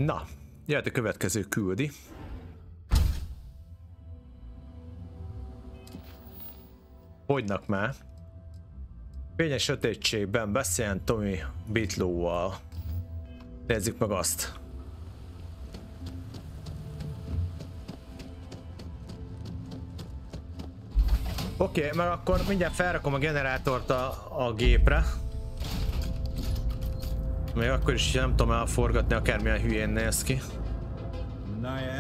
Na, jöhet a következő küldi. Hogynak már? Fényes sötétségben beszéljen Tommy Bitlóval. Nézzük meg azt. Oké, meg akkor mindjárt felrakom a generátort a gépre. Még akkor is nem tudom elforgatni, akármilyen hülyén néz ki.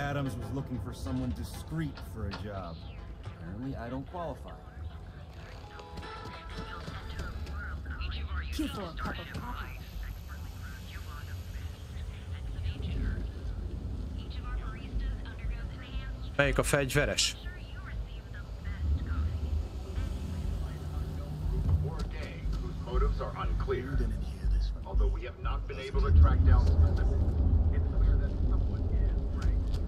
Adams was looking for someone discreet for a job. Apparently I don't qualify. Melyik a fegyveres? Motives are unclear. Although we have not been able to track down specifics, it's clear that someone is right.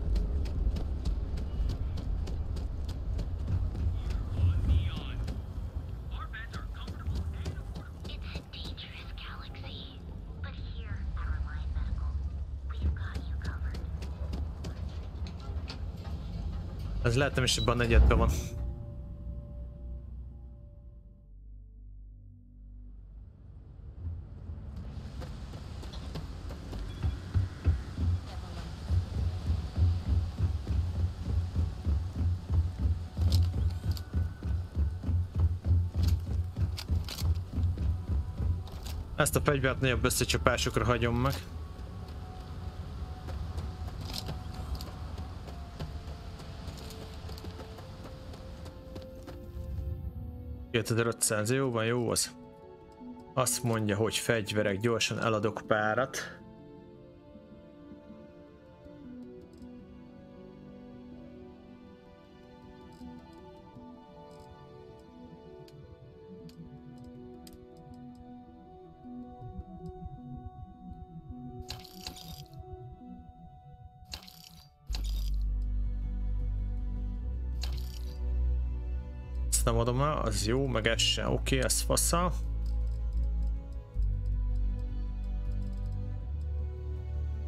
Our beds are comfortable and affordable. It's a dangerous galaxy, but here at Reliant Medical, we've got you covered. Ez lehetem is ebben a negyedben van. Ezt a fegyvert nagyobb összecsapásokra hagyom meg. $2500, jó van, jó az. Azt mondja, hogy fegyverek, gyorsan eladok párat. Nem adom el, az jó, meg ez sem. Oké, ez fasza.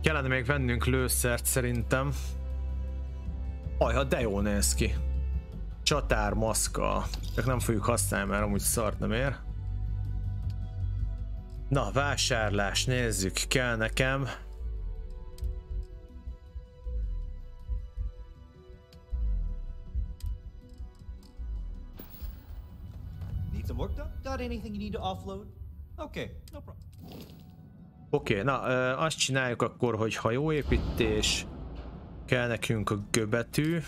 Kellene még vennünk lőszert szerintem. Ajha, de jól néz ki. Csatármaszka. Csak nem fogjuk használni, mert amúgy szart nem ér. Na, vásárlás, nézzük. Kell nekem. Some work done? Got anything you need to offload? Okay, no problem. Oké, na azt csináljuk akkor, hogy hajóépítés, kell nekünk a göbetű,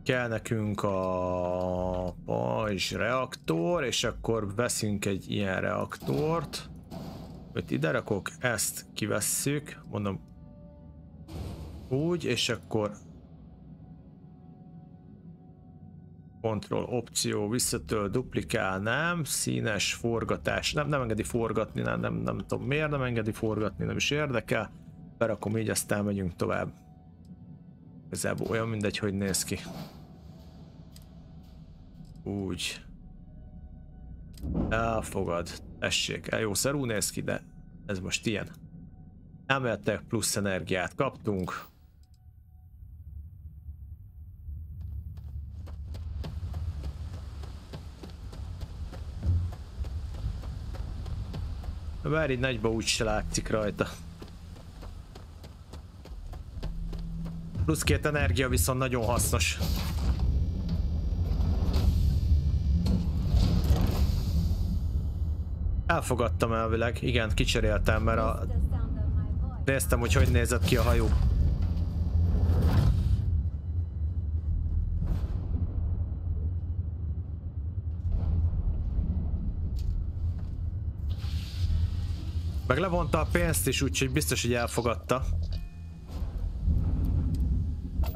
kell nekünk a pajzs reaktor, és akkor veszünk egy ilyen reaktort. Őt ide rakok, ezt kivesszük, mondom úgy, és akkor Control opció, visszatöl, duplikál, nem, színes forgatás, nem engedi forgatni, nem tudom miért nem engedi forgatni, nem is érdekel, berakom így, aztán megyünk tovább. Igazából olyan mindegy, hogy néz ki. Úgy. Elfogad, tessék, jó szarú néz ki, de ez most ilyen. Emeltek, plusz energiát kaptunk. Bár így nagyba úgy se látszik rajta. Plusz 2 energia viszont nagyon hasznos. Elfogadtam elvileg, igen, kicseréltem, mert néztem, hogy nézett ki a hajó. Meg levonta a pénzt is, úgyhogy biztos, hogy elfogadta.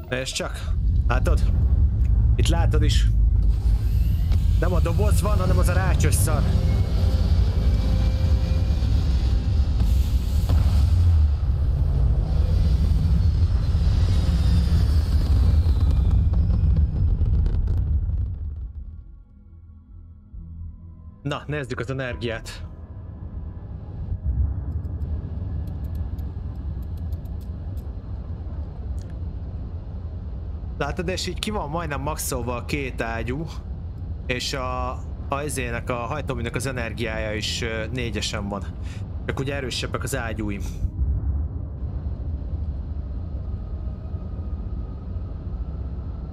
Nézd csak! Látod? Itt látod is. Nem a doboz van, hanem az a rácsos szar. Na, nézzük az energiát. Látod, és így ki van majdnem maxolva a két ágyú, és a hajtóműnek az energiája is 4-esen van. Csak ugye erősebbek az ágyúim.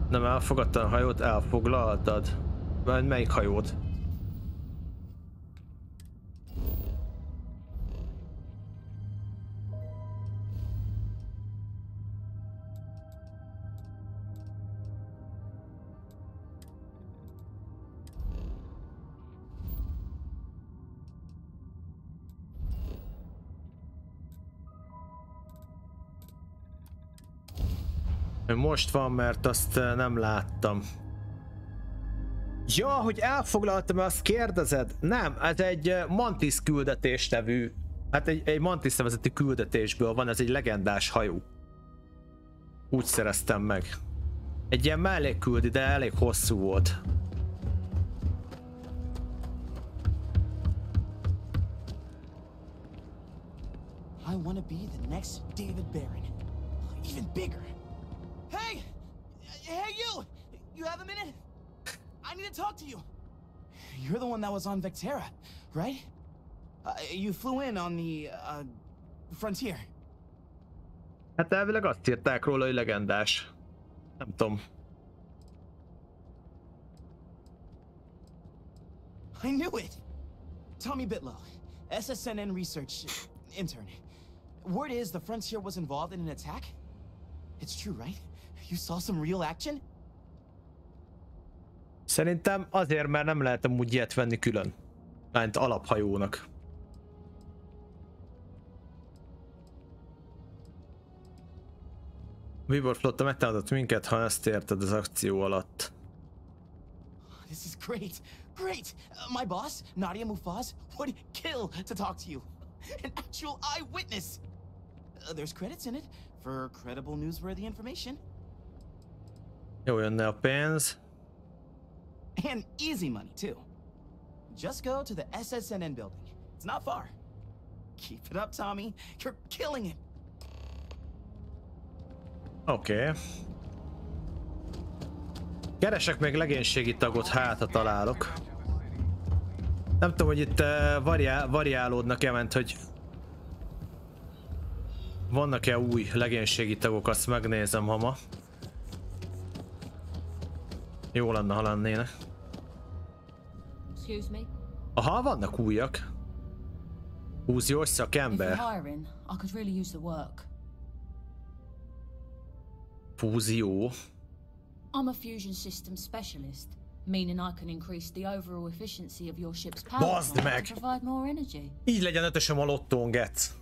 Nem elfogadtad a hajót? Elfoglaltad? Melyik hajót? Most van, mert azt nem láttam. Ja, hogy elfoglaltam, azt kérdezed? Nem, ez egy Mantis küldetés nevű, hát egy Mantis nevezetű küldetésből van, ez egy legendás hajó. Úgy szereztem meg. Egy ilyen mellékküldi, de elég hosszú volt. I want to be the next David Barron, even bigger. Hey! Hey, you! You have a minute? I need to talk to you. You're the one that was on Vectera, right? You flew in on the, Frontier. Hát elvileg azt írták róla, hogy legendás. Nem tudom. I knew it! Tommy Bitlow, SSNN research intern. Word is the Frontier was involved in an attack? It's true, right? You saw some real action? Szerintem azért, mert nem lehet amúgy ilyet venni külön. Mint alaphajónak. Weaver flotta megtámadott minket, ha ezt érted az akció alatt. This is great, great! My boss, Nadia Mufaz, would kill to talk to you. An actual eyewitness! There's credits in it for credible, newsworthy information. Jó jönne a pénz. And easy money, too. Just go to the SSNN building. It's not far. Keep it up, Tommy. You're killing it. Oké. Keresek még legénységi tagot, hát ha találok. Nem tudom, hogy itt variálódnak-e, ment, hogy vannak-e új legénységi tagok, azt megnézem, ha ma. Jó lenne, ha lennének. Aha, vannak újak. Fúziós szakember. Fúzió. I'm a fusion system specialist, meaning I can increase the overall efficiency of your ship's power plant to provide more energy. Így legyen ötösöm a lottón, Getz.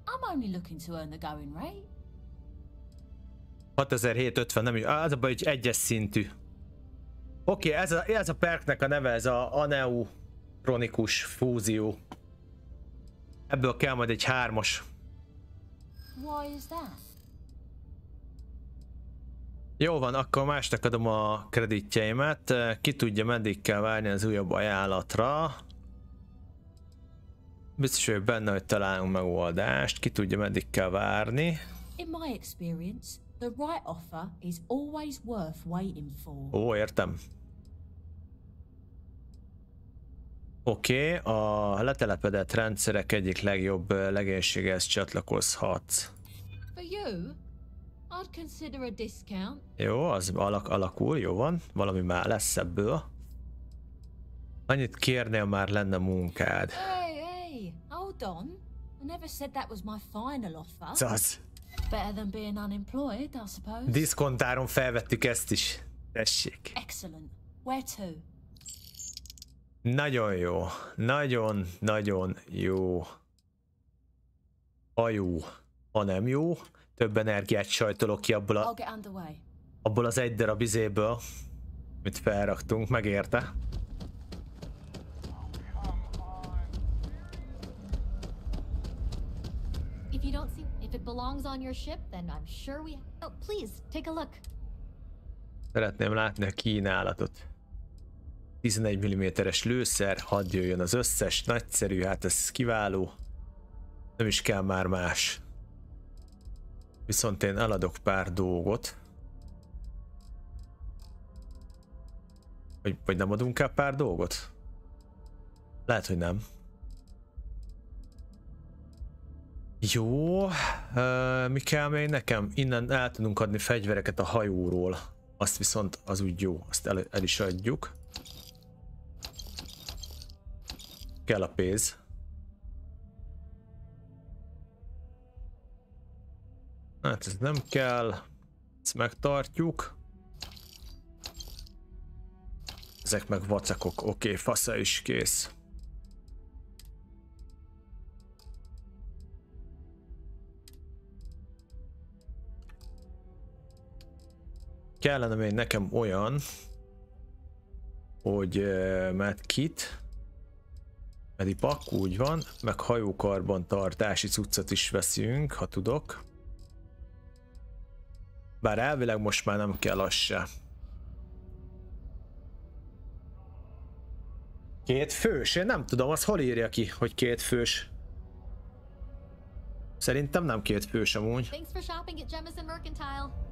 I'm only looking to earn the going rate. 6750, nem is, az a baj, hogy egyes szintű. Oké, ez a perknek a neve, ez a aneutronikus fúzió. Ebből kell majd egy 3-as. Why is that? Jó van, akkor másnak adom a kreditjeimet. Ki tudja, meddig kell várni az újabb ajánlatra. Biztos vagyok benne, hogy találunk megoldást. Ki tudja, meddig kell várni. In my experience, the right offer is always worth waiting for. Ó, értem. Oké, a letelepedett rendszerek egyik legjobb legénységhez csatlakozhatsz. For you, I'd consider a discount. Jó, az alakul, jó van. Valami már lesz ebből. Annyit kérnél, már lenne munkád. Hey, hold on. I never said that was my final offer. Szaz. Better than being unemployed, I suppose. Diszkontáron felvettük ezt is. Tessék. Excellent. Where to? Nagyon jó. Nagyon jó. Ha jó. Ha nem jó, több energiát sajtolok ki abból az egy darab izéből, amit felraktunk, megérte. If you don't see if it belongs on your ship, then I'm sure we. Oh, please take a look. Szeretném látni a kínálatot. 11 mm-es lőszer, hadd jöjjön az összes, nagyszerű, hát ez kiváló. Nem is kell már más. Viszont én eladok pár dolgot. Vagy nem adunk el pár dolgot? Lehet, hogy nem. Jó, mi kell még nekem? Innen el tudunk adni fegyvereket a hajóról. Azt viszont az úgy jó, azt el is adjuk. Kell a pénz. Hát ez nem kell. Ezt megtartjuk. Ezek meg vacakok. Oké, fasza is kész. Kellene még nekem olyan, hogy medkit, medipak, úgy van, meg hajókarbantartási cuccot is veszünk, ha tudok. Bár elvileg most már nem kell az se. 2 fős? Én nem tudom, az hol írja ki, hogy 2 fős. Szerintem nem 2 fős amúgy. Thanks for shopping at Jemison Mercantile.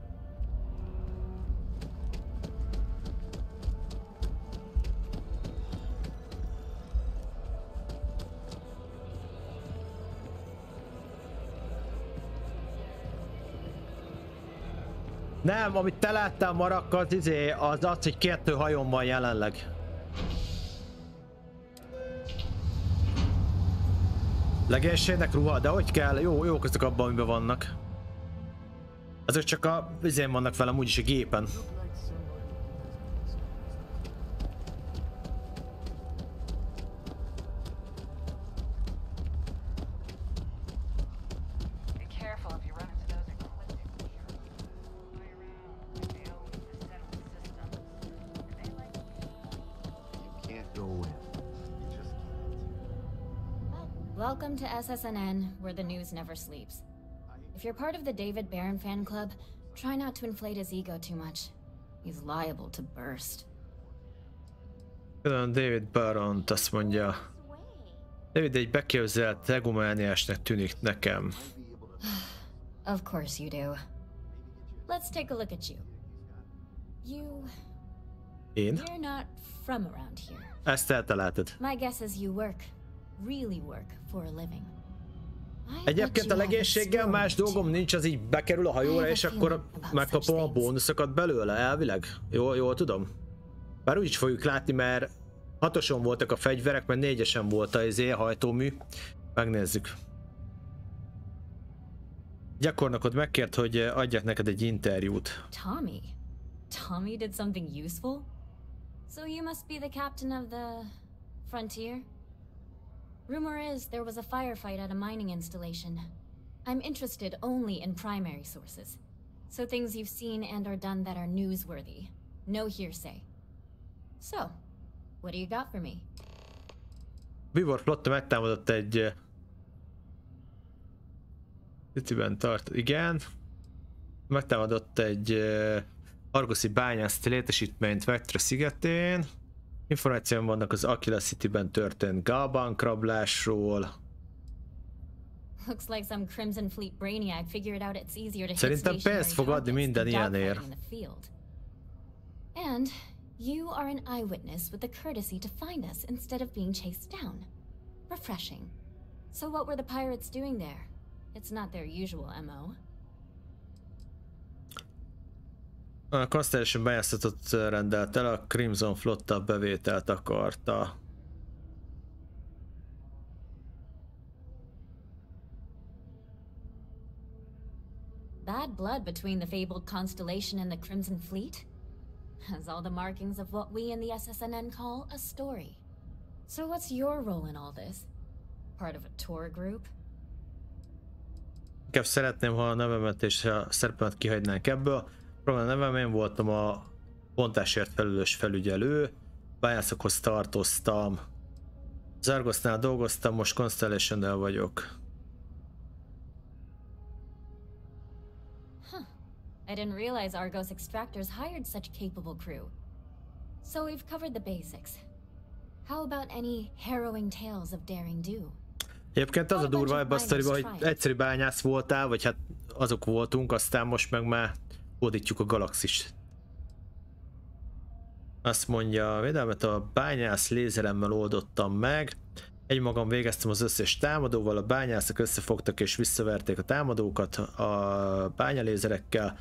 Nem, amit te láttál Marak, az az, hogy 2 hajón van jelenleg. Legénységnek ruha, de hogy kell? Jók azok abban, amiben vannak. Azok csak a vizén vannak velem, úgyis a gépen. Welcome to SSNN, where the news never sleeps. If you're part of the David Barron fan club, try not to inflate his ego too much. He's liable to burst. Külön David Barron azt mondja. David egy beképzelt egomániásnak tűnik nekem. Of course you do. Let's take a look at you. You're not from around here. Ezt eltaláltad. My guess is you really work for a living. Egyébként a legénységgel más dolgom nincs, az így bekerül a hajóra, és akkor megkapom a bónuszokat belőle, elvileg. Jól tudom. Bár úgy is fogjuk látni, mert 6-oson voltak a fegyverek, mert 4-esen volt az hajtómű. Megnézzük. Gyakornokod megkért, hogy adjak neked egy interjút. Tommy did something useful? So you must be the captain of the Frontier? Rumor is there was a firefight at a mining installation. I'm interested only in primary sources. So things you've seen and or done that are newsworthy. No hearsay. So, what do you got for me? Bivor flotta megtámadott egy... Cityben tart, igen. Megtámadott egy argoszi bányászati létesítményt Vectra szigetén. Információim vannak az Aquila Cityben történt galbank rablásról. Looks like some Crimson Fleet brainiac figured out it's easier to hit Szerintem pénzt fog adni minden ilyenért. And you are an eyewitness with the courtesy to find us instead of being chased down. Refreshing. So what were the pirates doing there? It's not their usual MO. A Constellation bányászatot rendelt el, a Crimson flotta bevételt akarta. Bad blood between the fabled Constellation and the Crimson Fleet? Has all the markings of what we in the SSNN call a story. So what's your role in all this? Part of a tour group? Inkább szeretném, ha a nevemet és a szerepemet kihagynánk ebből. A nevem, én voltam a bontásért felelős felügyelő, bányászokhoz tartoztam, Zargosnál dolgoztam, most Constellation-nel vagyok. I didn't realize Argos extractors hired such capable crew. So we've covered the basics. How about any harrowing tales of daring do? Egyébként az a durva ebben a sztoriban, hogy egyszerű bányász voltál, vagy hát azok voltunk, aztán most meg már hódítjuk a galaxist. Azt mondja, védelmet a bányász lézeremmel oldottam meg. Egymagam végeztem az összes támadóval, a bányászok összefogtak és visszaverték a támadókat a bányalézerekkel.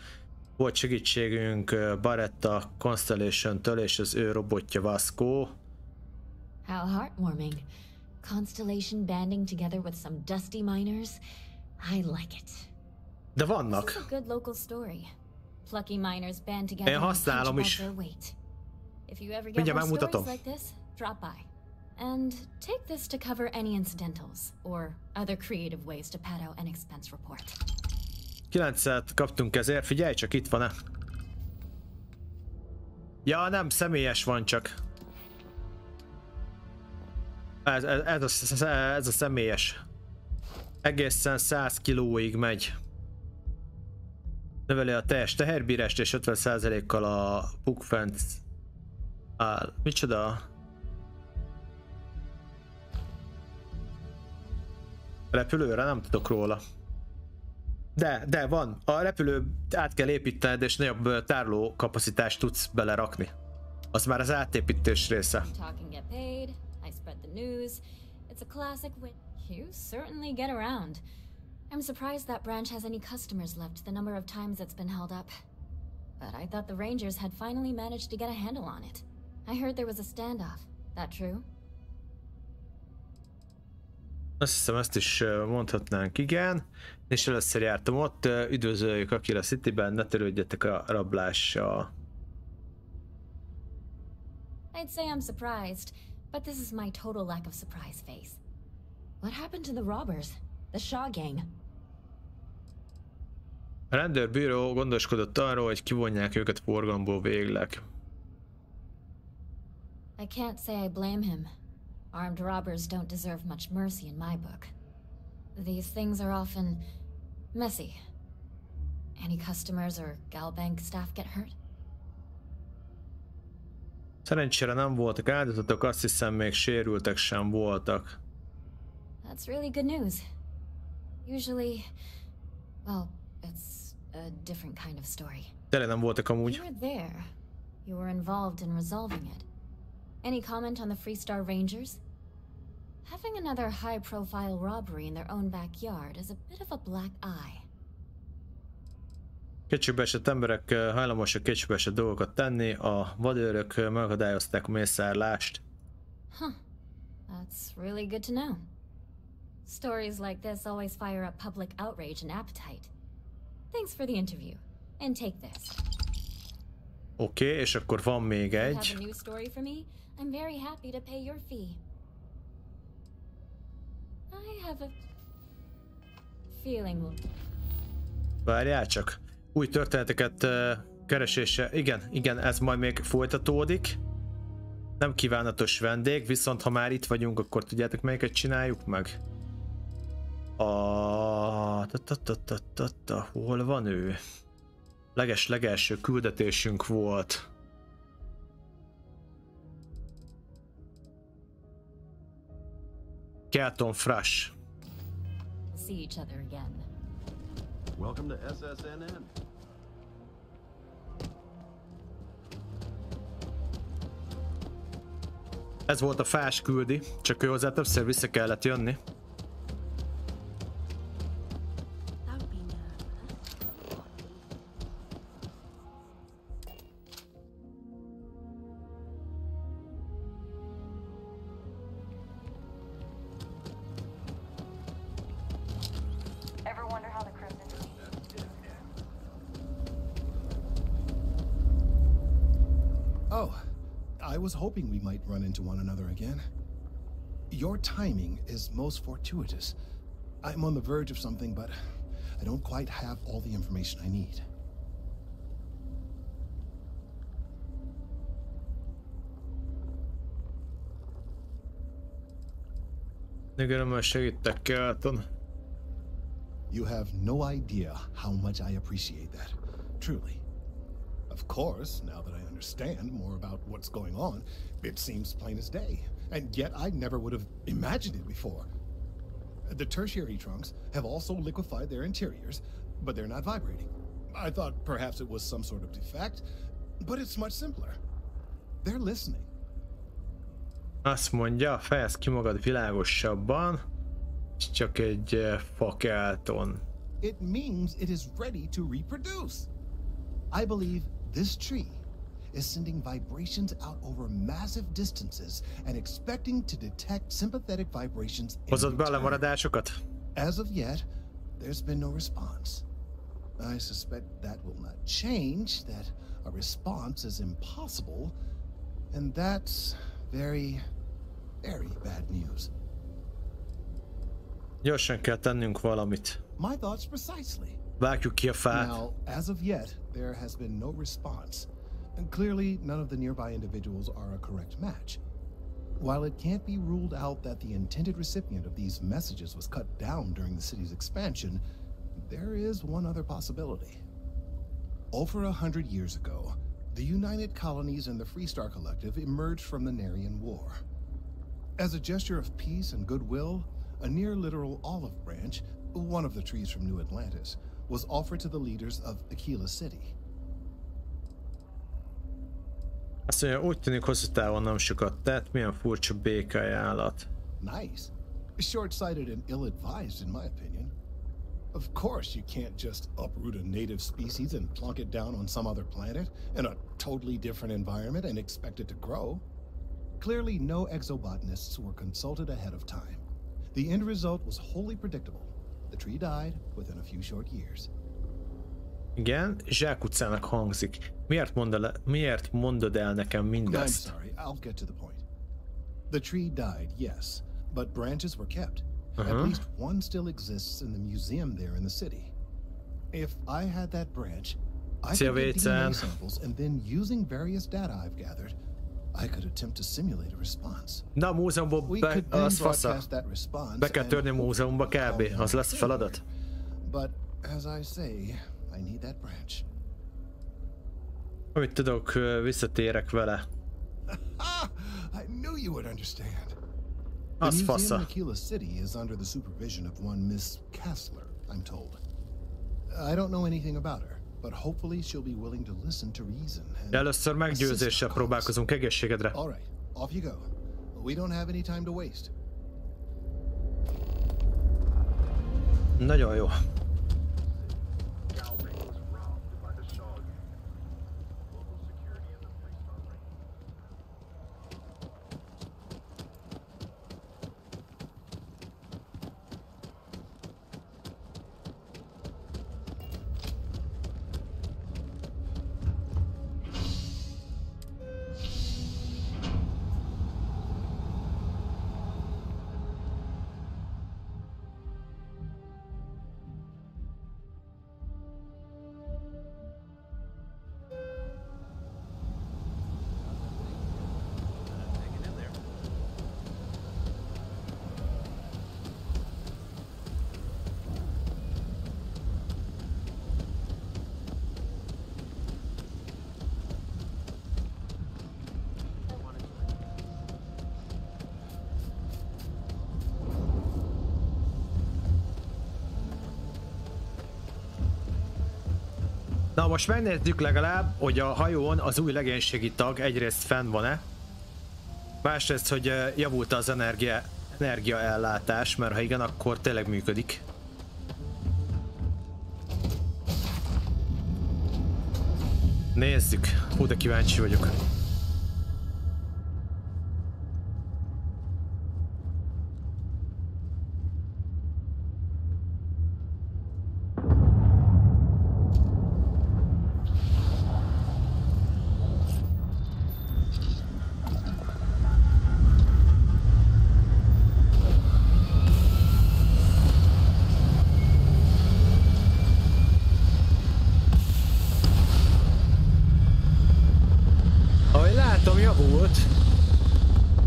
Volt segítségünk Baretta Constellation-től és az ő robotja Vasco. How heartwarming. Constellation banding together with some dusty miners. I like it. De vannak. This is a good local story. Plucky miners band together Én használom is. their weight. If you ever get Mindjárt more megmutatom. stories like this, drop by. And take this to cover any incidentals or other creative ways to pad out an expense report. 9-et kaptunk ezért, figyelj csak, itt van-e? Ja, nem, személyes van csak. Ez a személyes. Egészen 100 kilóig megy. Növeli a teljes teherbírást és 50%-kal a puckfence áll. Micsoda? Repülőre nem tudok róla. De van. A repülő át kell építened és nagyobb tároló kapacitást tudsz belerakni. Az már az átépítés része. You certainly get around. I'm surprised that branch has any customers left the number of times it's been held up. But I thought the Rangers had finally managed to get a handle on it. I heard there was a standoff. That true? Azt hiszem, ezt is mondhatnánk, igen. És először jártam ott, üdvözöljük Akira Cityben, ne törődjetek a rablással. I'd say I'm surprised, but this is my total lack of surprise face. What happened to the robbers? The Shaw gang? A rendőrbíró gondoskodott arról, hogy kivonják őket forgalomból végleg. I can't say I blame him. Armed robbers don't deserve much mercy in my book. These things are often messy. Any customers or Galbank staff get hurt? Szerencsére nem voltak áldozatok, azt hiszem még sérültek sem voltak. That's really good news. Usually, well, it's a different kind of story. Tényleg nem voltak amúgy. You were there. You were involved in resolving it. Any comment on the Freestar Rangers? Having another high-profile robbery in their own backyard is a bit of a black eye. Kétségbe esett emberek hajlamosak kétségbe esett dolgokat tenni, a vadőrök megakadályozták a mészárlást. Huh. That's really good to know. Stories like this always fire up public outrage and appetite. Thanks for the interview. And take this. Oké, és akkor van még egy. Have a new story for me? I'm very happy to pay your fee. I have a feeling. Várjál csak. Új történeteket keresése. Igen, ez majd még folytatódik. Nem kívánatos vendég, viszont ha már itt vagyunk, akkor tudjátok melyiket csináljuk meg? Hol van ő? Legelső küldetésünk volt. Kelton Fresh. See each other again. Welcome to SSNN. Ez volt a fás küldi, csak ő hozzá többször vissza kellett jönni. I was hoping we might run into one another again. Your timing is most fortuitous. I'm on the verge of something, but I don't quite have all the information I need. Örömmel segítek, Kelton. You have no idea how much I appreciate that. Truly. Of course, now that I understand more about what's going on, it seems plain as day. And yet I never would have imagined it before. The tertiary trunks have also liquefied their interiors, but they're not vibrating. I thought perhaps it was some sort of defect, but it's much simpler. They're listening. Azt mondja, fejezd ki magad világosabban, csak egy fakelton. It means it is ready to reproduce. I believe this tree is sending vibrations out over massive distances and expecting to detect sympathetic vibrations in Hozott be a return. lemaradásokat? As of yet, there's been no response. I suspect that will not change, that a response is impossible, and that's very, very bad news. Gyorsan kell tennünk valamit. My thoughts precisely. Vágjuk ki a fát. Now, as of yet, there has been no response. And clearly, none of the nearby individuals are a correct match. While it can't be ruled out that the intended recipient of these messages was cut down during the city's expansion, there is one other possibility. Over 100 years ago, the United Colonies and the Freestar Collective emerged from the Narian War. As a gesture of peace and goodwill, a near-literal olive branch, one of the trees from New Atlantis, was offered to the leaders of Aquila City. Azt mondja, úgy tűnik hosszú távon nem sokat tett, milyen furcsa békajánlat. Nice. Short-sighted and ill-advised, in my opinion. Of course, you can't just uproot a native species and plunk it down on some other planet in a totally different environment and expect it to grow. Clearly, no exobotanists were consulted ahead of time. The end result was wholly predictable. The tree died within a few short years. Igen, zsákutcának hangzik. Miért mondod el nekem mindezt? I'm sorry, I'll get to the point. The tree died, yes, but branches were kept. At least one still exists in the museum there in the city. If I had that branch, I could get DNA samples, and then using various data I've gathered, I could attempt to simulate a response. Na, a múzeumból az fasza. Be kell törni a múzeumba kb. Az lesz a feladat. But as I say, I need that branch. Amit tudok, visszatérek vele. I knew you would understand. Az the museum fasza. in Aquila City is under the supervision of one Miss Kassler, I'm told. I don't know anything about her, but hopefully she'll be willing to listen to reason. De először meggyőzéssel próbálkozunk, egészségedre. All right, off you go. We don't have any time to waste. Nagyon jó. Na most megnézzük legalább, hogy a hajón az új legénységi tag egyrészt fenn van-e, másrészt, hogy javult az energiaellátás, mert ha igen, akkor tényleg működik. Nézzük, hú, de kíváncsi vagyok.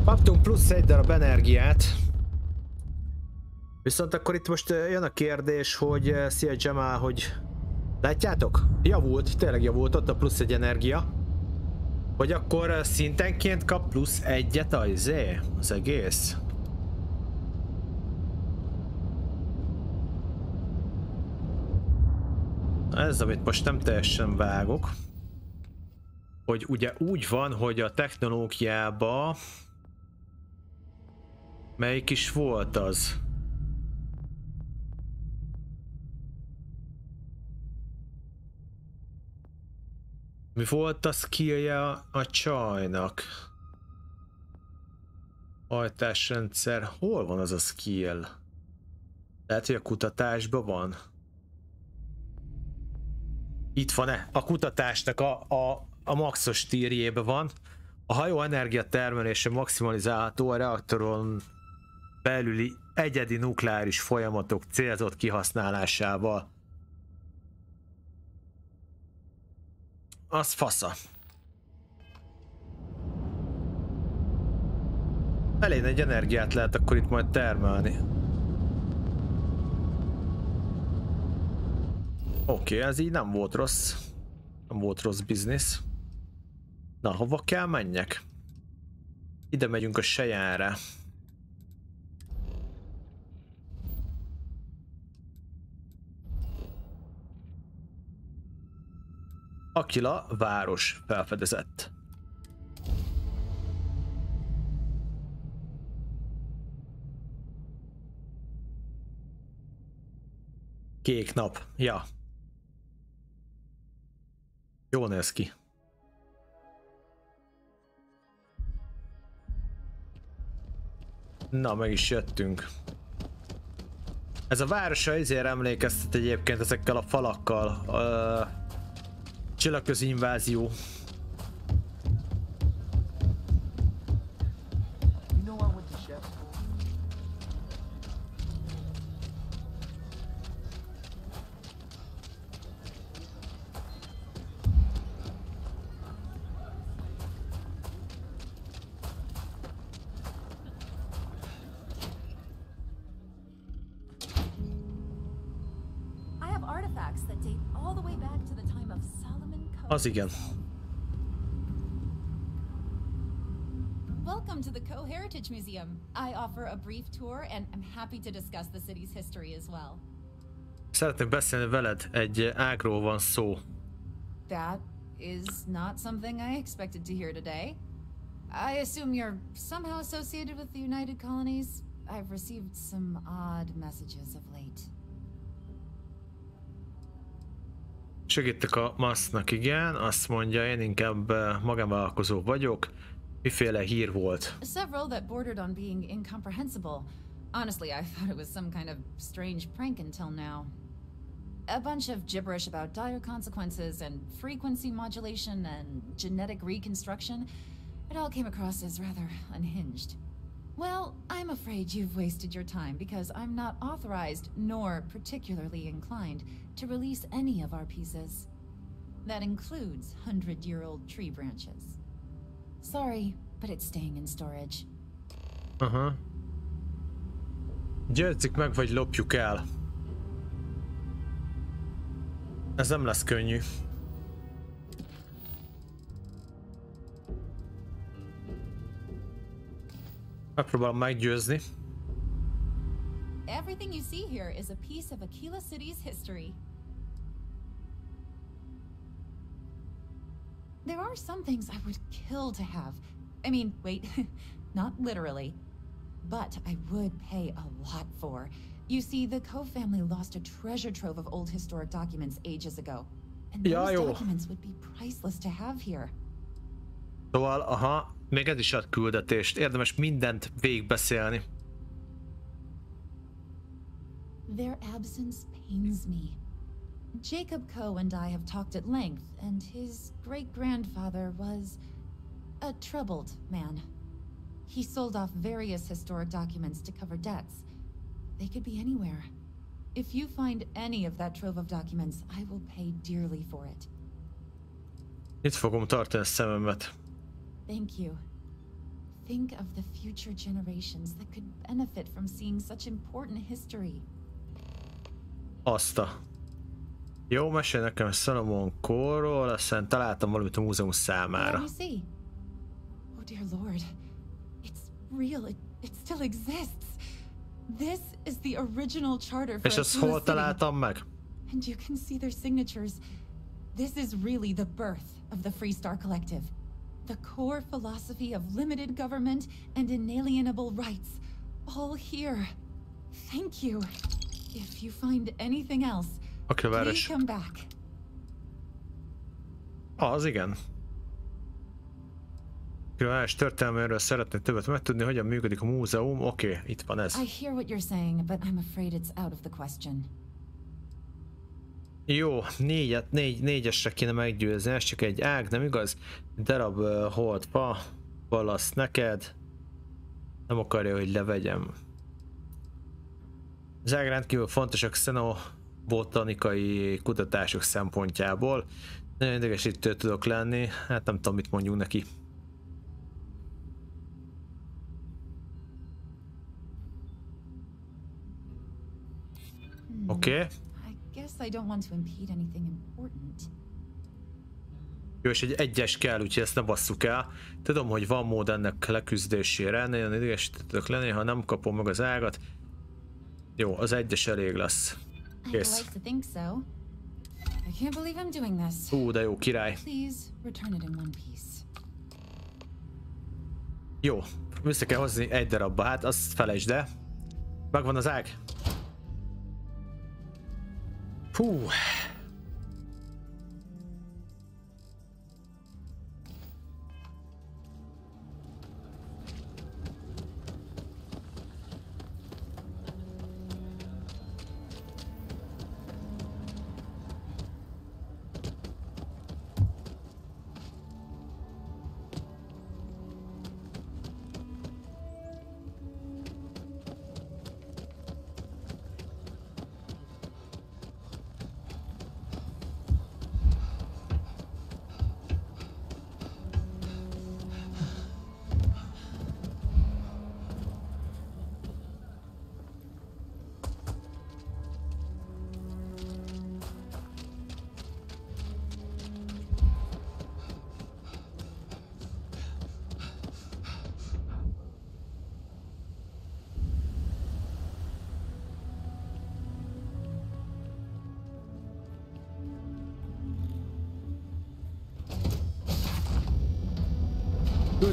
Kaptunk plusz egy darab energiát. Viszont akkor itt most jön a kérdés, hogy szia Jamal, hogy látjátok? Javult, tényleg javult ott a plusz egy energia. Hogy akkor szintenként kap plusz egyet az egész. Ez, amit most nem teljesen vágok, hogy ugye úgy van, hogy a technológiában melyik is volt az? Mi volt a skillje a csajnak? Hajtásrendszer, hol van az a skill? Lehet, hogy a kutatásban van? Itt van-e? A kutatásnak a maxos tírjében van. A hajó energiatermelése maximalizálható a reaktoron belüli egyedi nukleáris folyamatok célzott kihasználásával. Az fasza. Elég nagy energiát lehet akkor itt majd termelni. Oké, ez így nem volt rossz. Nem volt rossz biznisz. Na, hova kell menjek? Ide megyünk a Sejára. Akila város felfedezett. Kék nap, ja. Jól néz ki. Na, meg is jöttünk. Ez a városa ezért emlékeztet egyébként ezekkel a falakkal. Csillagközi invázió. Az igen. Welcome to the Co-Heritage Museum. I offer a brief tour and I'm happy to discuss the city's history as well. Szeretnék beszélni veled, egy ágról van szó. That is not something I expected to hear today. I assume you're somehow associated with the United Colonies. I've received some odd messages of late. Segítek a masznak, igen, azt mondja, én inkább magánvállalkozó vagyok. Miféle hír volt? Several that bordered on being incomprehensible. Honestly, I thought it was some kind of strange prank until now. A bunch of gibberish about dire consequences and frequency modulation and genetic reconstruction. It all came across as rather unhinged. Well, I'm afraid you've wasted your time because I'm not authorized nor particularly inclined to release any of our pieces. That includes 100-year-old tree branches. Sorry, but it's staying in storage. Aha. Győzzük meg, vagy lopjuk el. Ez nem lesz könnyű. Megpróbálom meggyőzni. Everything you see here is a piece of Aquila City's history. There are some things I would kill to have. I mean, wait, not literally. But I would pay a lot for. You see, the Kove family lost a treasure trove of old historic documents ages ago. And those documents would be priceless to have here. Szóval, aha, még ez is ad küldetést. Érdemes mindent végigbeszélni. Their absence pains me. Jacob Coe and I have talked at length, and his great-grandfather was a troubled man. He sold off various historic documents to cover debts. They could be anywhere. If you find any of that trove of documents, I will pay dearly for it. Itt fogom tartani a szememet. Thank you. Think of the future generations that could benefit from seeing such important history. Azta. Jó, mesélj nekem Salomon korról, aztán találtam valamit a múzeum számára. Let me see. Oh dear lord. It's real. It still exists. This is the original charter for És ezt hol találtam meg? And you can see their signatures. This is really the birth of the Freestar Collective. The core philosophy of limited government and inalienable rights. All here. Thank you. If you find anything else, please come back. Az igen. Különös történelméről szeretnék többet megtudni, hogyan működik a múzeum. Oké, itt van ez. I hear what you're saying, but I'm afraid it's out of the question. Jó, négyesre kéne meggyőzni, ez csak egy ág, nem igaz? Darab holdfa, valasz neked. Nem akarja, hogy levegyem. Az ág rendkívül fontosak xenobotanikai kutatások szempontjából. Nagyon idegesítő tudok lenni, hát nem tudom, mit mondjunk neki. Oké. I guess I don't want to impede anything important. Jó, és egy egyes kell, úgyhogy ezt ne basszuk el. Tudom, hogy van mód ennek leküzdésére, nagyon idegesítő tudok lenni, ha nem kapom meg az ágat. Jó, az egyes elég lesz. Kész. De jó, király. Jó, vissza kell hozni egy darabba, hát azt felejtsd el. Megvan az ág. Hú.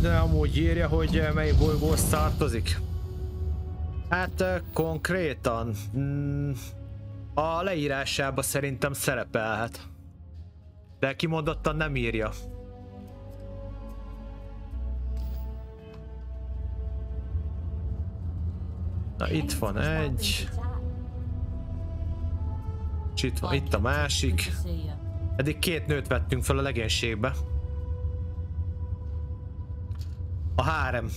De amúgy írja, hogy melyik bolygóhoz tartozik. Hát konkrétan a leírásában szerintem szerepelhet. De kimondottan nem írja. Na itt van egy. És itt van, itt a másik. Eddig két nőt vettünk fel a legénységbe. A hárem.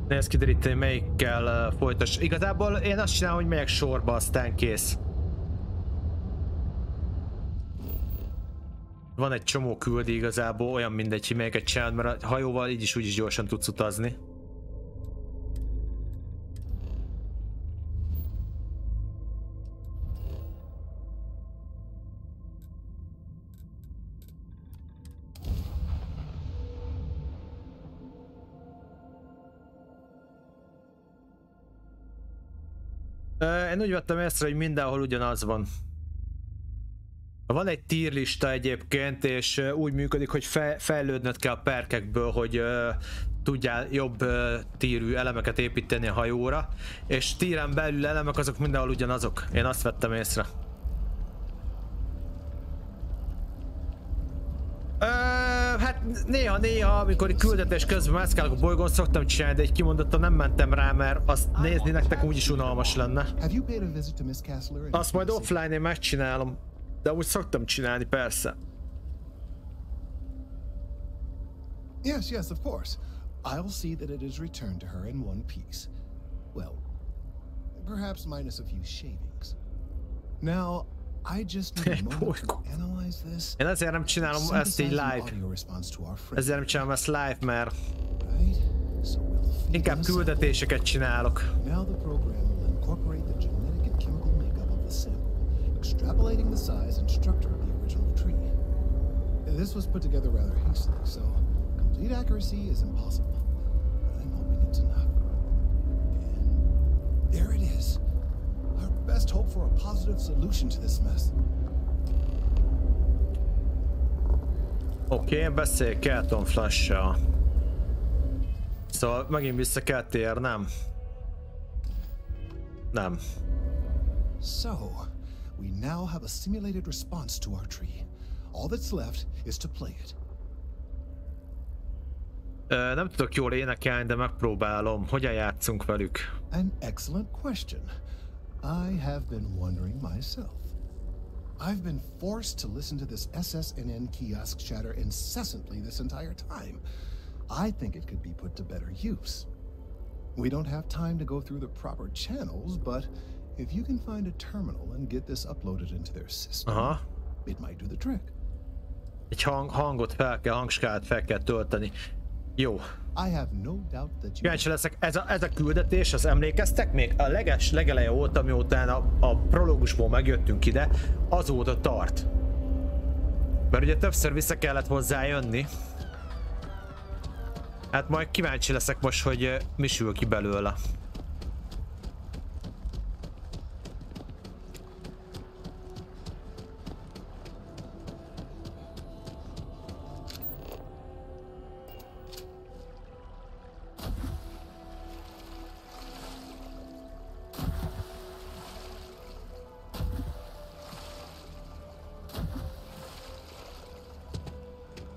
Ezt kideríteni, melyikkel folytas. Igazából én azt csinálom, hogy megyek sorba, aztán kész. Van egy csomó küldi igazából, olyan mindegy, hogy melyiket csinálod, mert a hajóval így is úgyis gyorsan tudsz utazni. Én úgy vettem észre, hogy mindenhol ugyanaz van. Van egy tier lista egyébként, és úgy működik, hogy fejlődnöd kell a perkekből, hogy tudjál jobb tírű elemeket építeni a hajóra, és tíren belül elemek azok mindenhol ugyanazok. Én azt vettem észre. Hát néha, amikor küldetés közben mászkálok a bolygón, szoktam csinálni, de egy kimondottan nem mentem rá, mert azt nézni nektek úgyis unalmas lenne. Azt majd offline-én megcsinálom, de úgy szoktam csinálni, persze. Yes, of course. I'll see that it is returned to her in one piece. Well, perhaps minus a few shavings. Now, Én ezért nem csinálom ezt így live. Ezért nem csinálom ezt live, mert inkább küldetéseket csinálok. Extrapolating the size and structure of the original tree. This was put together rather hastily, so complete accuracy is impossible. But I'm hoping it's enough. And there it is. Our best hope for a positive solution to this mess. Oké, beszélj Kelton Flash-sal. Szóval megint vissza kell térnem. Nem. So, we now have a simulated response to our tree. All that's left is to play it. Nem tudok jól énekelni, de megpróbálom. Hogyan játszunk velük? An excellent question. I have been wondering myself. I've been forced to listen to this SSNN kiosk chatter incessantly this entire time. I think it could be put to better use. We don't have time to go through the proper channels, but if you can find a terminal and get this uploaded into their system, it might do the trick. Egy hangot hangskált fel kell tölteni. Jó. Kíváncsi leszek, ez a küldetés, az emlékeztek még? A legeleje óta, miután a prológusból megjöttünk ide, azóta tart. Mert ugye többször vissza kellett hozzá jönni. Hát majd kíváncsi leszek most, hogy mi sül ki belőle.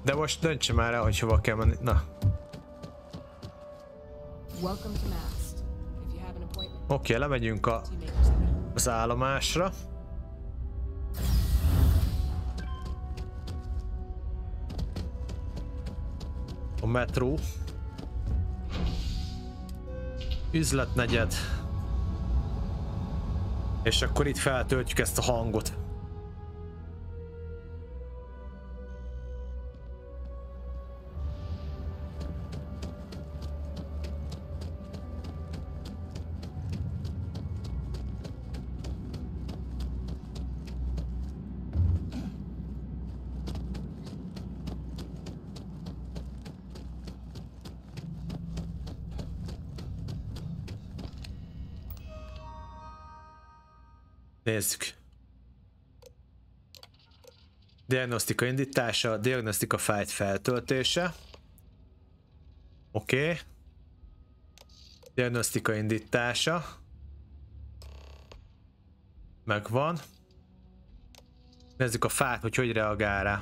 De most döntse már el, hogy hova kell menni. Na. Oké, lemegyünk az állomásra. A metró. Üzletnegyed. És akkor itt feltöltjük ezt a hangot. Nézzük. Diagnosztika indítása, diagnosztika fájt feltöltése. Oké. Diagnosztika indítása. Megvan. Nézzük a fát, hogy reagál rá.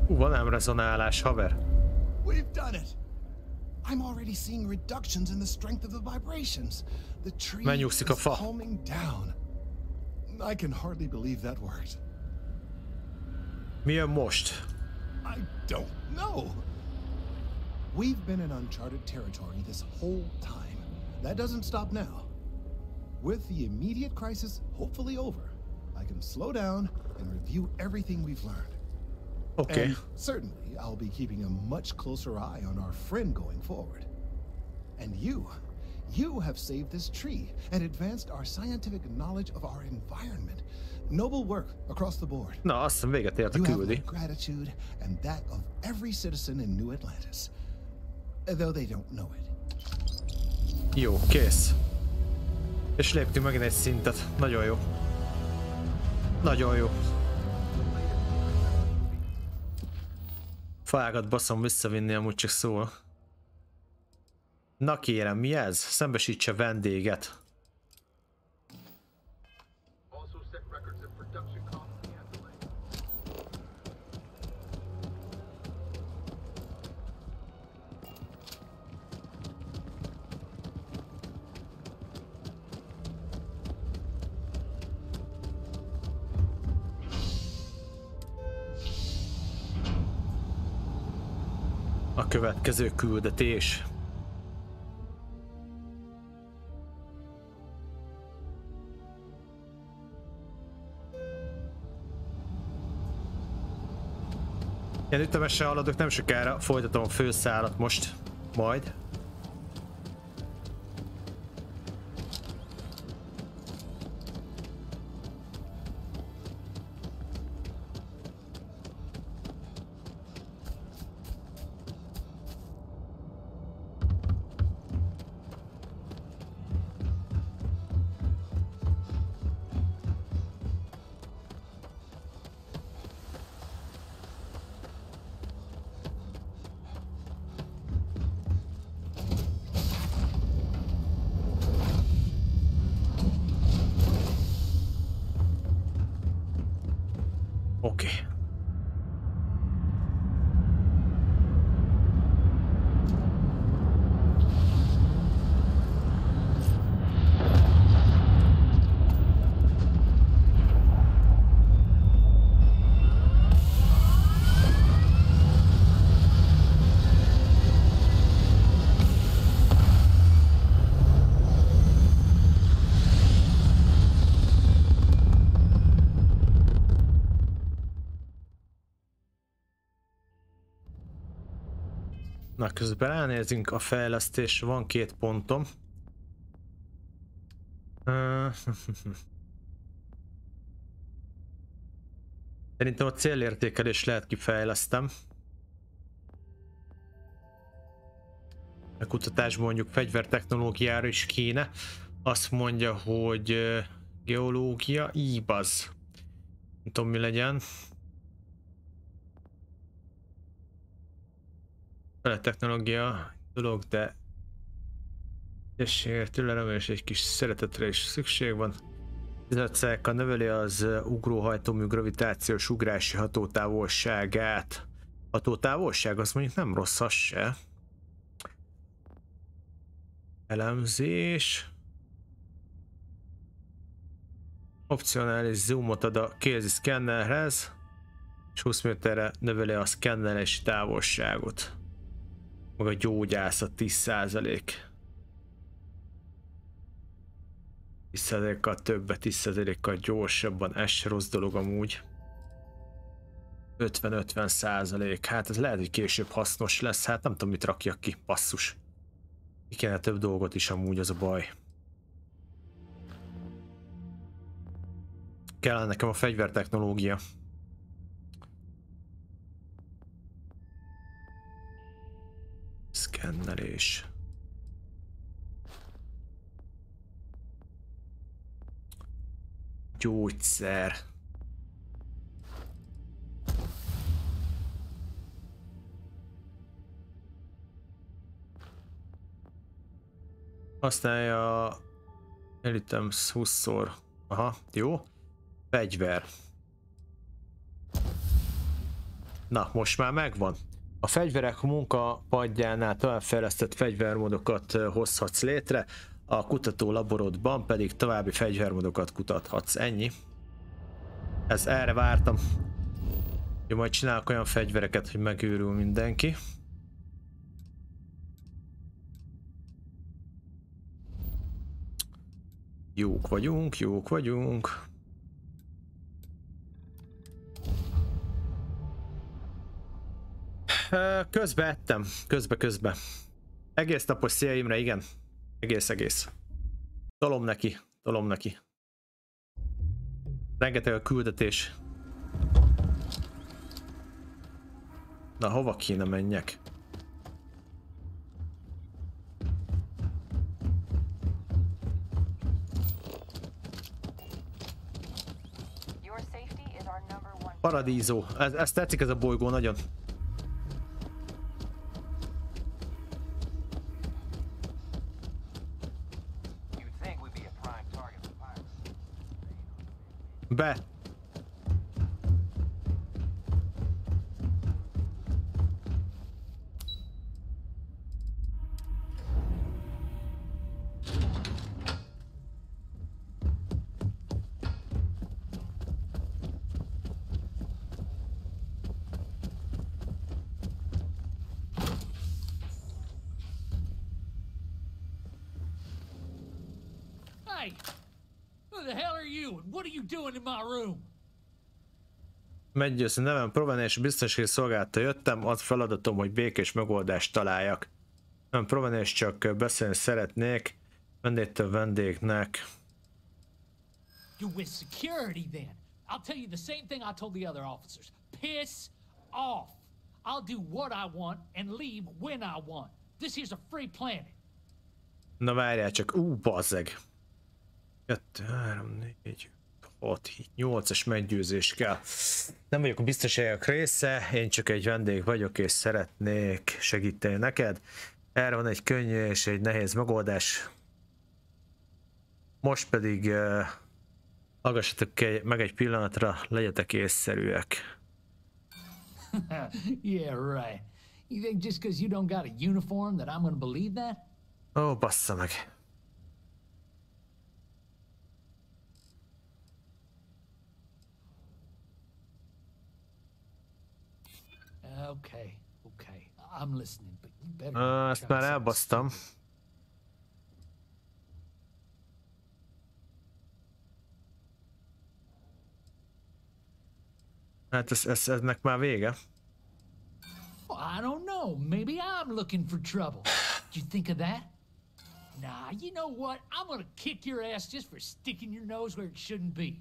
Van ám rezonálás, haver. We've done it. I'm already seeing reductions in the strength of the vibrations. The tree is calming down. I can hardly believe that worked. Mi jön most? I don't know. We've been in uncharted territory this whole time. That doesn't stop now. With the immediate crisis hopefully over, I can slow down and review everything we've learned. Okay. And certainly, I'll be keeping a much closer eye on our friend going forward. And you have saved this tree and advanced our scientific knowledge of our environment. Noble work across the board. Na, azt hiszem véget ért a küldi. You have my gratitude and that of every citizen in New Atlantis, though they don't know it. Jó, kész. És léptünk megint egy szintet. Nagyon jó. Nagyon jó. Fágat baszom visszavinni, amúgy csak szól. Na kérem, mi ez? Szembesítse vendéget. A következő küldetés. Ilyen ütemesen haladok, nem sokára folytatom a főszálat most, majd. Oké. Na, közben ránézünk a fejlesztésre, van 2 pontom. Szerintem a célértékelés lehet kifejlesztem. A kutatásban mondjuk fegyvertechnológiára is kéne. Azt mondja, hogy geológia, íbaz. Nem tudom, mi legyen. A technológia dolog, de türelem és egy kis szeretetre is szükség van. 15%-kal növeli az ugróhajtómű gravitációs ugrási hatótávolságát. Hatótávolság, az mondjuk nem rossz, az se. Elemzés. Opcionális zoomot ad a kézi szkennerhez, és 20 méterre növeli a szkennelési távolságot. Meg a gyógyászat 10%. 10%-kal többet, 10%-kal gyorsabban, ez se rossz dolog amúgy. 50-50%, hát ez lehet, hogy később hasznos lesz, hát nem tudom, mit rakjak ki, basszus. Ki kéne több dolgot is amúgy, az a baj. Kellene nekem a fegyvertechnológia. Szkennelés. Gyógyszer. Használja elitems 20-szor. Aha, jó. Fegyver. Na, most már megvan. A fegyverek munkapadjánál továbbfejlesztett fegyvermódokat hozhatsz létre, a kutató laborodban pedig további fegyvermódokat kutathatsz. Ennyi. Erre vártam. Jó, majd csinálok olyan fegyvereket, hogy megőrül mindenki. Jók vagyunk, jók vagyunk. Közbe ettem, közbe. Egész napos Szia Imre, igen. Egész. Tolom neki. Rengeteg a küldetés. Na, hova kéne menjek? Paradízó. Ez tetszik, ez a bolygó nagyon. Be. Hey! Who the hell are you and what are you doing in my room? Meggyőző nevem ProvenElites biztonsági szolgálata jöttem, az feladatom, hogy békés megoldást találjak. Nem ProvenElites, csak beszélni szeretnék vendégtől vendégnek. You're with security then. I'll tell you the same thing I told the other officers. Piss off. I'll do what I want and leave when I want. This here's a free planet. Na várjál csak, bazzeg. 2, 3, 4, 6, 8-as meggyőzés kell. Nem vagyok a biztonságok része, én csak egy vendég vagyok és szeretnék segíteni neked. Erre van egy könnyű és egy nehéz megoldás. Most pedig hallgassatok meg egy pillanatra, legyetek észszerűek. Yeah, right. You think just because you don't got a uniform that I'm gonna believe that? Ó, bassza meg. Okay, I'm listening, but you better. Ezt már elbasztam. Hát ennek már vége. I don't know. Maybe I'm looking for trouble. Did you think of that? Nah, you know what? I'm gonna kick your ass just for sticking your nose where it shouldn't be.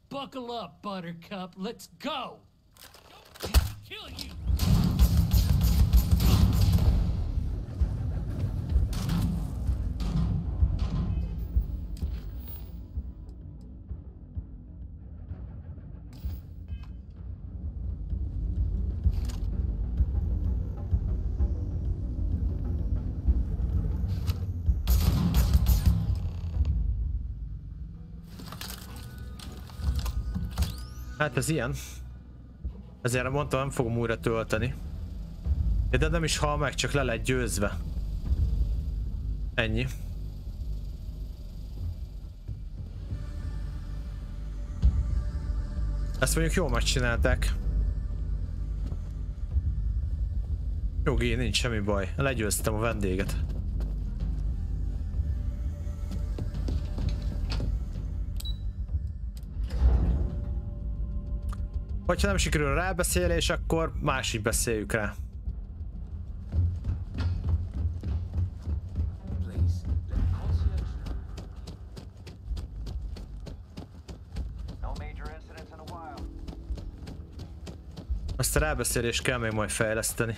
Buckle up, Buttercup. Let's go. Kill you. Hát ez ilyen. Ezért mondtam, nem fogom újra tölteni. De nem is hal meg, csak le lett győzve. Ennyi. Ezt mondjuk jól megcsinálták. Jogi, nincs semmi baj. Legyőztem a vendéget. Hogyha nem sikerül a rábeszélés, akkor másik beszéljük rá. Azt a rábeszélést kell még majd fejleszteni.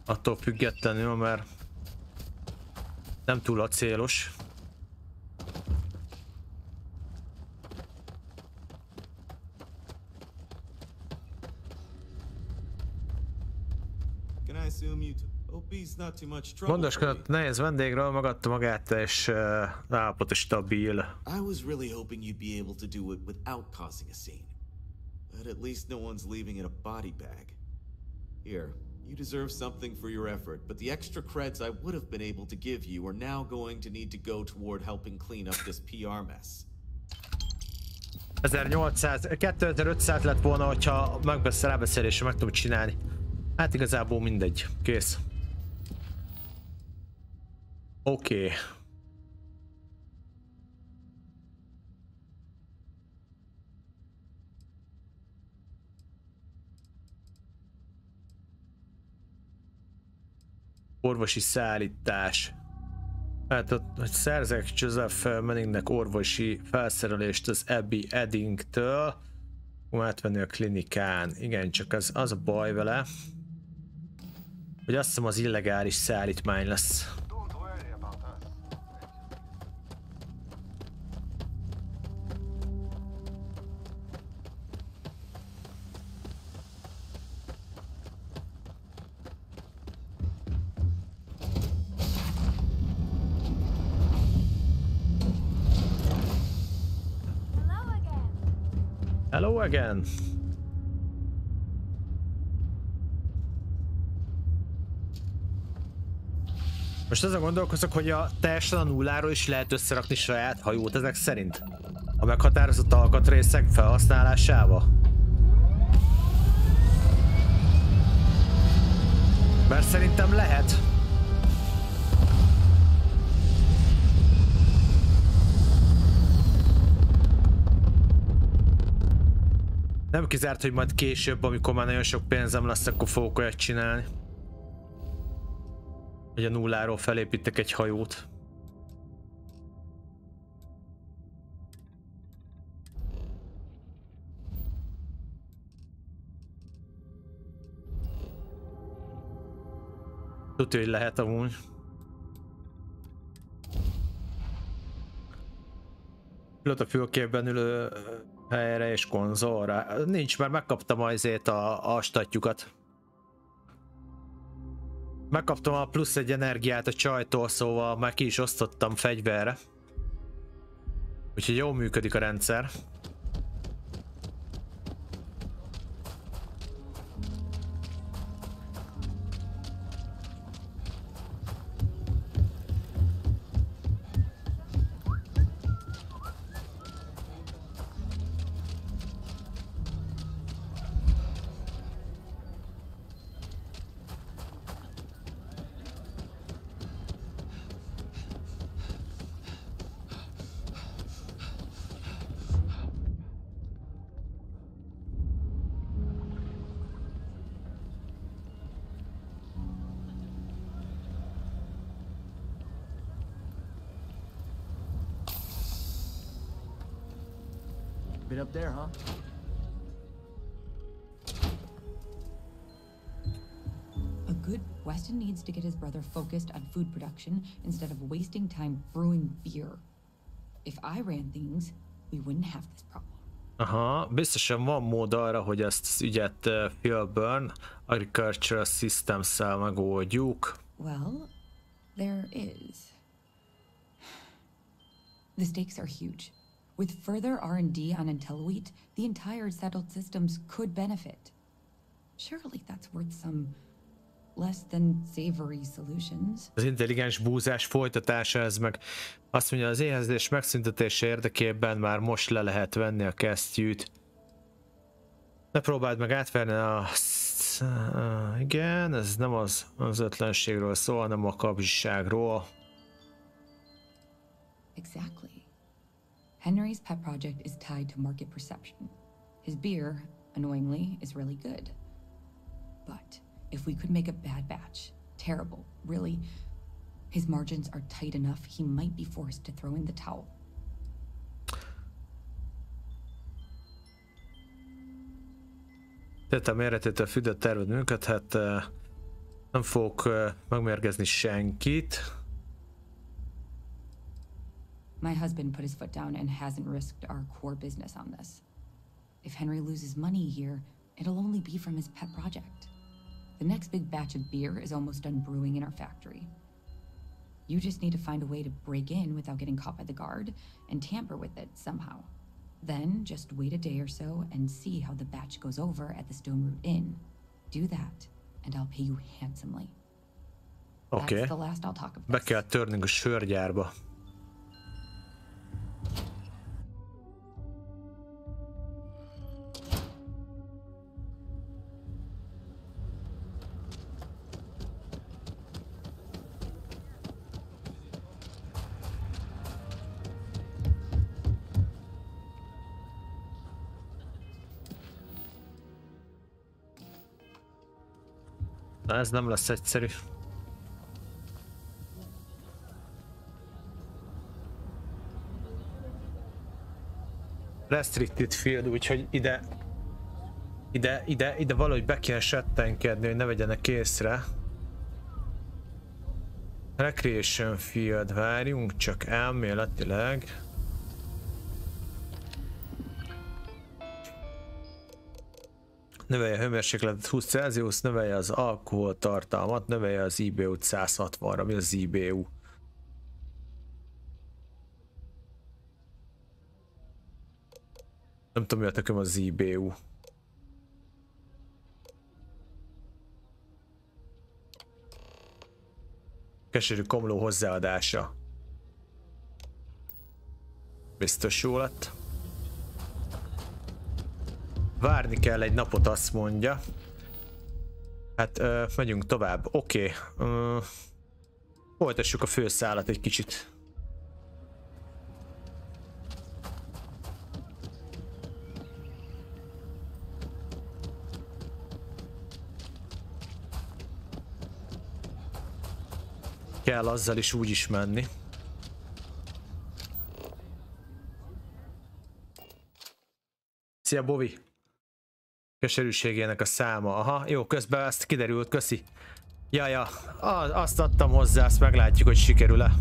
Attól függetlenül, mert nem túl acélos. Gondoskodott nehéz vendégről, megadta magát és állapot stabil. I was really hoping you'd be able to do it without causing a scene. But at least no one's leaving in a body bag. Here, you deserve something for your effort, but the extra creds I would have been able to give you are now going to need to go toward helping clean up this PR mess. 2500 lett volna, hogyha rábeszélésre meg tudom csinálni. Hát igazából mindegy. Kész. Oké. Orvosi szállítás. Hát ott, hogy szerzek Joseph Manningnek orvosi felszerelést az Abby Eddingtől, átvenni a klinikán. Igen, csak az a baj vele, hogy azt hiszem az illegális szállítmány lesz. Hello again. Most azon gondolkozok, hogy a teljesen a nulláról is lehet összerakni saját hajót ezek szerint. A meghatározott alkatrészek felhasználásával. Mert szerintem lehet. Nem kizárt, hogy majd később, amikor már nagyon sok pénzem lesz, akkor fogok olyat csinálni. Hogy a nulláról felépítek egy hajót. Tudja, hogy lehet amúgy. Pilóta fülkében ülő helyre és konzolra. Nincs, mert megkaptam azért a statjukat. Megkaptam a plusz egy energiát a csajtól, szóval már ki is osztottam fegyverre. Úgyhogy jól működik a rendszer. Bit up there, huh? A good Weston needs to get his brother focused on food production instead of wasting time brewing beer. If I ran things, we wouldn't have this problem. Aha, biztosan van mód arra, hogy ezt az ügyet Philburn Agricultural Systems-szel megoldjuk. Well, there is. The stakes are huge. With further R&D on IntelliWheat, the entire settled systems could benefit. Surely that's worth some less than savory solutions. Az intelligens búzás folytatása, ez meg azt mondja, az éhezés megszüntetése érdekében már most le lehet venni a kesztyűt. Ne próbáld meg átverni a... Igen, ez nem az ötlenségről szól, hanem a kapzsiságról. Exactly. Henry's pet project is tied to market perception. His beer, annoyingly, is really good. But if we could make a bad batch, terrible, really, his margins are tight enough he might be forced to throw in the towel. Tettem méretét a füdet terved működhet, nem fogok megmérgezni senkit. My husband put his foot down and hasn't risked our core business on this. If Henry loses money here, it'll only be from his pet project. The next big batch of beer is almost done brewing in our factory. You just need to find a way to break in without getting caught by the guard and tamper with it somehow. Then just wait a day or so and see how the batch goes over at the Stone Root Inn. Do that, and I'll pay you handsomely. Oké. That's the last I'll talk of Be this. kell törnünk a sörgyárba. Na, ez nem lesz egyszerű. Restricted field, úgyhogy ide valahogy be kell settenkedni, hogy ne vegyenek észre. Recreation field, várjunk csak elméletileg. Növelje a hőmérsékletet 20 Celsius, növelje az alkoholtartalmat, növelje az EVO-t 160-ra. Mi az EVO? Nem tudom, mi a tököm az EVO. Keserű komló hozzáadása. Biztos jó lett. Várni kell egy napot, azt mondja. Hát megyünk tovább. Oké. Folytassuk a főszálat egy kicsit. Kell azzal is úgy is menni. Szia, Bovi! Keserűségének a száma. Aha, jó, közben ezt kiderült, köszi. Jaja, azt adtam hozzá, azt meglátjuk, hogy sikerül-e.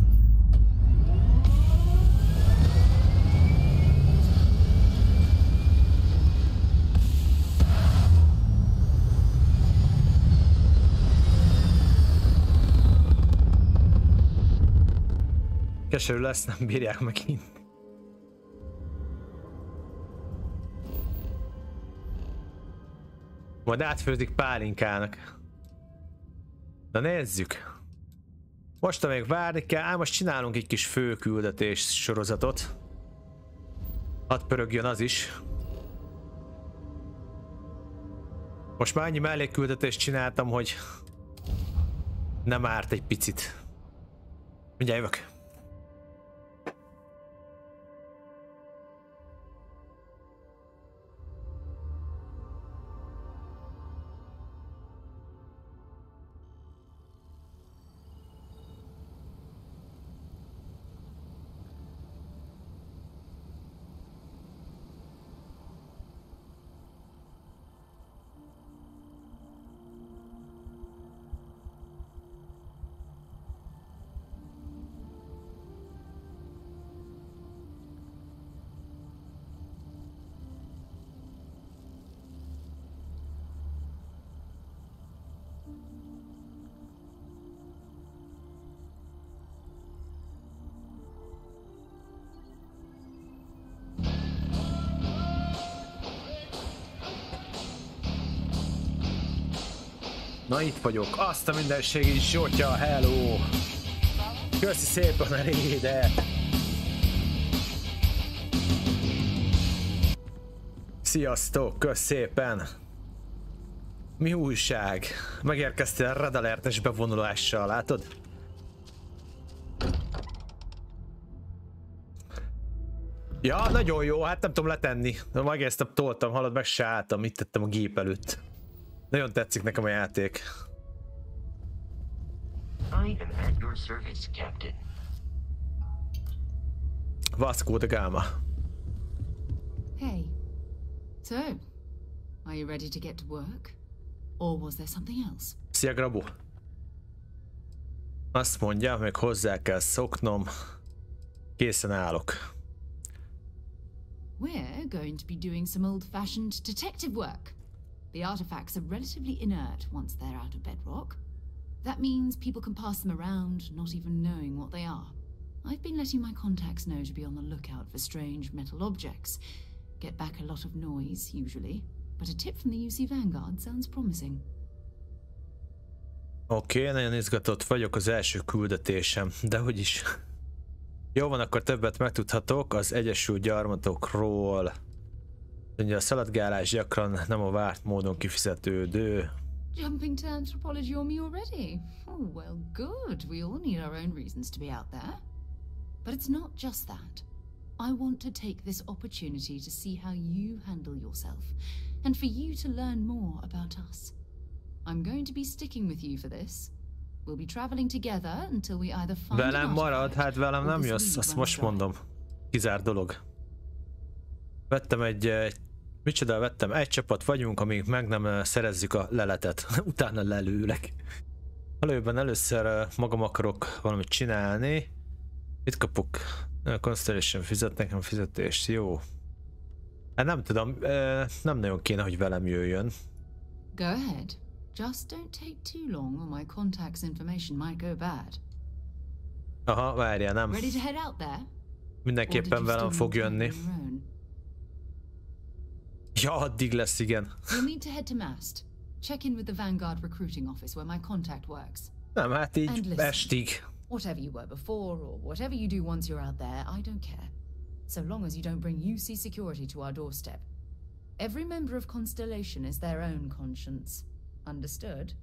Keserű lesz, nem bírják megint. Majd átfőzik pálinkának. Na nézzük. Most még várni kell, most csinálunk egy kis főküldetés sorozatot. Hadd pörögjön az is. Most már annyi mellékküldetést csináltam, hogy nem árt egy picit. Mindjárt jövök. Na itt vagyok, azt a mindenségi zsotya, hello! Köszi szépen a rédet! Sziasztok, kösz szépen! Mi újság? Megérkeztél Red Alert-es bevonulással, látod? Ja, nagyon jó, hát nem tudom letenni. Meg ezt toltam, hallod, meg se álltam, itt tettem a gép előtt. Nagyon tetszik nekem a játék. I am at your service, Captain. Vasco da Gama. Hey. So, are you ready to get to work? Or was there something else? Szia, Grabó. Azt mondja, még hozzá kell szoknom. Készen állok. We're going to be doing some old-fashioned detective work. The artifacts are relatively inert once they're out of bedrock. That means people can pass them around, not even knowing what they are. I've been letting my contacts know to be on the lookout for strange metal objects. Get back a lot of noise, usually, but a tip from the UC Vanguard sounds promising. Oké, nagyon izgatott vagyok az első küldetésem, de hogy is. Jó van, akkor többet megtudhatok az Egyesült Gyarmatokról. Ugye a szaladgálás gyakran nem a várt módon kifizetődő. Jumping to anthropology on me already? Oh, well, good. We all need our own reasons to be out there. But it's not just that. I want to take this opportunity to see how you handle yourself, and for you to learn more about us. I'm going to be sticking with you for this. We'll be traveling together until we either find Velem marad, hát velem nem jössz, azt most mondom. Kizárt dolog. Vettem vettem egy csapat vagyunk, amíg meg nem szerezzük a leletet. Utána lelőlek. Előben először magam akarok valamit csinálni. Mit kapok? A Constellation fizet nekem fizetést, jó. Hát nem tudom, nem nagyon kéne, hogy velem jöjjön. Go ahead. Just don't take too long or my contact's information might go bad. Aha, várjál, nem. Ready to head out there? Mindenképpen velem fog jönni. Ja, addig lesz, igen. You'll need to head to Mast. Check in with the Vanguard recruiting office where my contact works. Nem, hát így estig. Whatever you were before or whatever you do once you're out there, I don't care. So long as you don't bring UC security to our doorstep. Every member of Constellation is their own conscience. Understood?